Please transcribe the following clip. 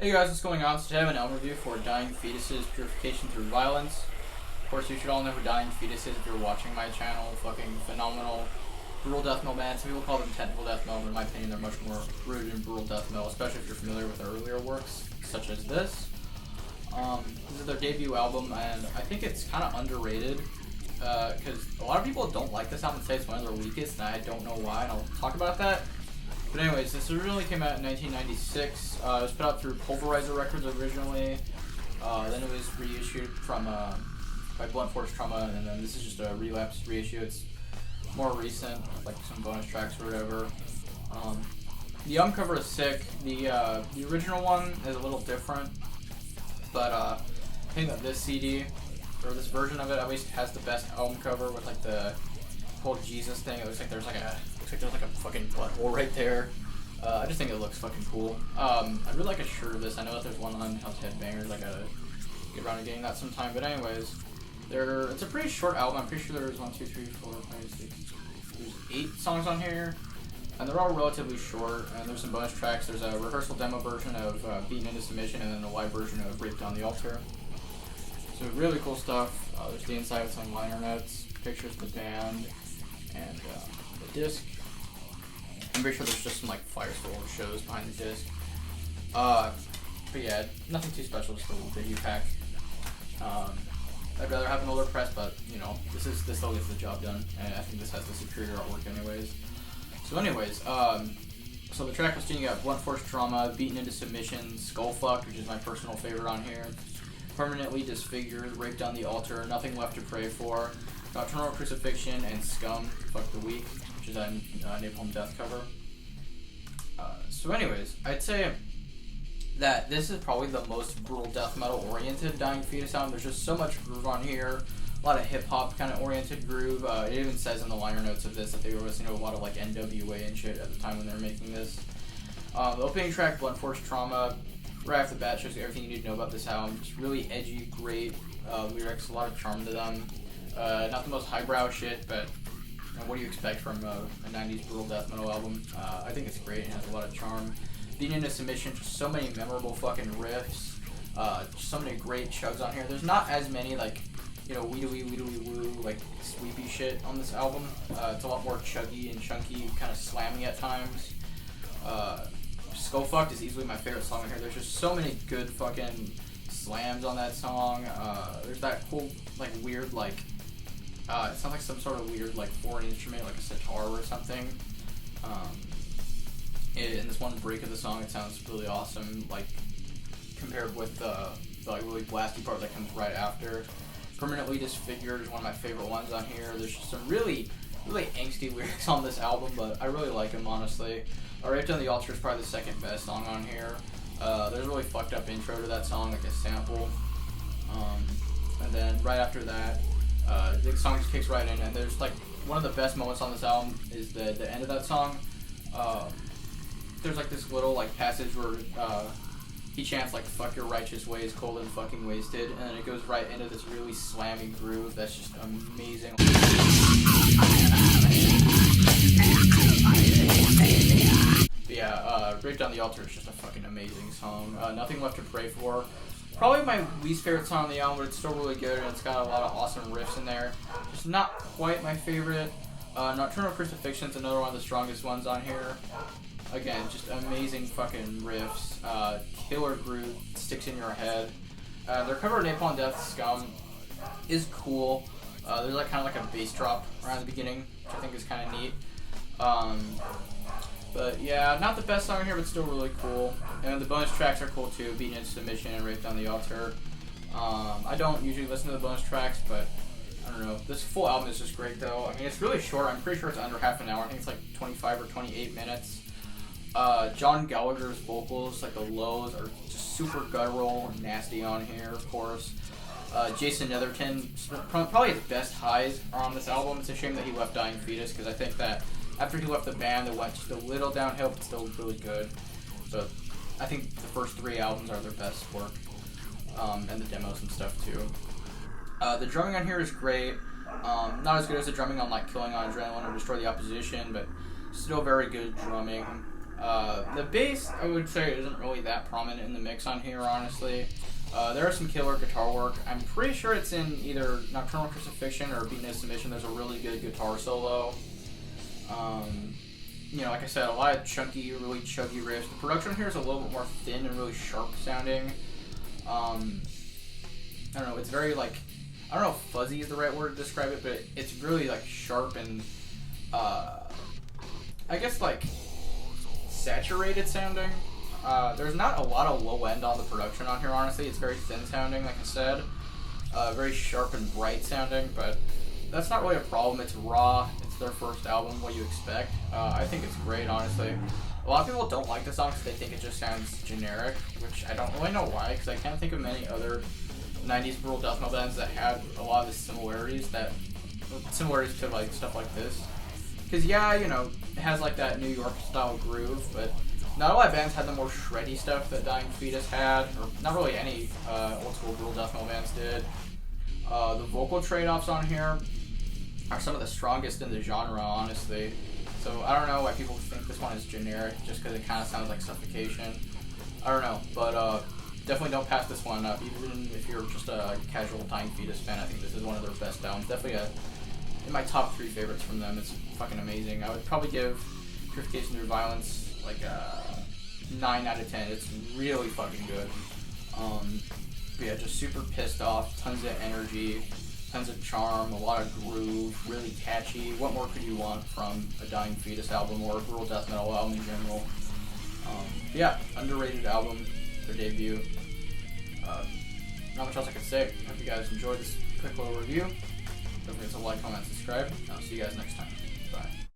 Hey guys, what's going on? So today I have an album review for Dying Fetuses, Purification Through Violence. Of course, you should all know who Dying Fetuses if you're watching my channel. Fucking phenomenal brutal death metal band. Some people call them technical death metal, but in my opinion they're much more rooted in brutal death metal, especially if you're familiar with their earlier works, such as this. This is their debut album, and I think it's kind of underrated, because a lot of people don't like this album and say it's one of their weakest, and I don't know why, and I'll talk about that. But anyways, this originally came out in 1996. It was put out through Pulverizer Records originally. Then it was reissued from by Blunt Force Trauma, and then this is just a relapse reissue. It's more recent, like some bonus tracks or whatever. The album cover is sick. The original one is a little different, but I think that this CD or this version of it at least has the best album cover with like the whole Jesus thing. It looks like there's like a fucking butthole right there. I just think it looks fucking cool. I'd really like a shirt of this. I know that there's one on House Headbangers. I gotta get around to getting that sometime. But anyways, it's a pretty short album. I'm pretty sure there's 1, 2, 3, 4, 5, 6. There's 8 songs on here, and they're all relatively short. And there's some bonus tracks. There's a rehearsal demo version of Beaten into Submission, and then a live version of Raped on the Altar. So really cool stuff. There's the inside with some liner notes, pictures of the band, and the disc. I'm pretty sure there's just some like Firestorm shows behind the disc. But yeah, nothing too special, just a little debut pack. I'd rather have an older press, but you know, this still gets the job done, and I think this has the superior artwork anyways. So the track listing, you got Blunt Force Trauma, Beaten into Submission, Skullfuck, which is my personal favorite on here, Permanently Disfigured, Raped on the Altar, Nothing Left to Pray For, Nocturnal Crucifixion, and Scum, Fuck the Weak, which is a Napalm Death cover. So anyways, I'd say that this is probably the most brutal death metal oriented Dying Fetus album. There's just so much groove on here, a lot of hip hop kind of oriented groove. It even says in the liner notes of this that they were listening to a lot of like NWA and shit at the time when they were making this. The opening track, Blunt Force Trauma, right off the bat shows you everything you need to know about this album. Just really edgy, great lyrics, a lot of charm to them. Not the most highbrow shit, but what do you expect from a 90s brutal death metal album? I think it's great and has a lot of charm. Beaten into Submission, just so many memorable fucking riffs, just so many great chugs on here. There's not as many like, you know, wee-wee-woo, like sweepy shit on this album. It's a lot more chuggy and chunky, kind of slammy at times. Skullfucked is easily my favorite song on here. There's just so many good fucking slams on that song. There's that cool, like, weird, like, it sounds like some sort of weird, like, foreign instrument, like a sitar or something. In this one break of the song, it sounds really awesome, like, compared with the like, really blasty part that comes right after. Permanently Disfigured is one of my favorite ones on here. There's just some really angsty lyrics on this album, but I really like them, honestly. Raped on the Altar is probably the second best song on here. There's a really fucked up intro to that song, like a sample. And then right after that, the song just kicks right in, and there's like one of the best moments on this album is the end of that song. There's like this little like passage where he chants like "fuck your righteous ways, cold and fucking wasted," and then it goes right into this really slammy groove that's just amazing. But yeah, Raped on the Altar is just a fucking amazing song. Nothing Left to Pray For. Probably my least favorite song on the album, but it's still really good, and it's got a lot of awesome riffs in there. Just not quite my favorite. Nocturnal Crucifixion is another one of the strongest ones on here. Again, just amazing fucking riffs. Killer groove, sticks in your head. Their cover of Napalm Death, Scum, is cool. There's like kind of like a bass drop around the beginning, which I think is kind of neat. But yeah, not the best song here, but still really cool. And the bonus tracks are cool too, Beaten into Submission and Raped on the Altar. I don't usually listen to the bonus tracks, but I don't know. This full album is just great though. I mean, it's really short. I'm pretty sure it's under half an hour. I think it's like 25 or 28 minutes. John Gallagher's vocals, like the lows, are just super guttural and nasty on here, of course. Jason Netherton, probably his best highs are on this album. It's a shame that he left Dying Fetus, because I think that after he left the band, it went just a little downhill, but still really good. But I think the first 3 albums are their best work, and the demos and stuff too. The drumming on here is great. Not as good as the drumming on like Killing on Adrenaline or Destroy the Opposition, but still very good drumming. The bass, I would say, isn't really that prominent in the mix on here, honestly. There is some killer guitar work. I'm pretty sure it's in either Nocturnal Crucifixion or Beaten as Submission. There's a really good guitar solo. You know, like I said, a lot of chunky, really chuggy riffs. The production here is a little bit more thin and really sharp sounding. I don't know, it's very like, I don't know if fuzzy is the right word to describe it, but it's really like sharp and, I guess like saturated sounding. There's not a lot of low end on the production on here, honestly. It's very thin sounding, like I said. Very sharp and bright sounding, but that's not really a problem. It's raw. It's their first album. What do you expect? I think it's great, honestly. A lot of people don't like the song because they think it just sounds generic, which I don't really know why, because I can't think of many other 90s brutal death metal bands that had a lot of the similarities to like stuff like this. Because yeah, you know, it has like that New York style groove, but not a lot of bands had the more shreddy stuff that Dying Fetus had, or not really any old school brutal death metal bands did. The vocal trade-offs on here are some of the strongest in the genre, honestly. So I don't know why people think this one is generic, just because it kind of sounds like Suffocation. I don't know, but definitely don't pass this one up, even if you're just a casual Dying Fetus fan. I think this is one of their best albums. Definitely in my top 3 favorites from them. It's fucking amazing. I would probably give Purification Through Violence like a 9 out of 10. It's really fucking good. But yeah, just super pissed off, tons of energy, tons of charm, a lot of groove, really catchy. What more could you want from a Dying Fetus album or a brutal death metal album in general? Yeah, underrated album, their debut. Not much else I can say. Hope you guys enjoyed this quick little review. Don't forget to like, comment, subscribe, and I'll see you guys next time.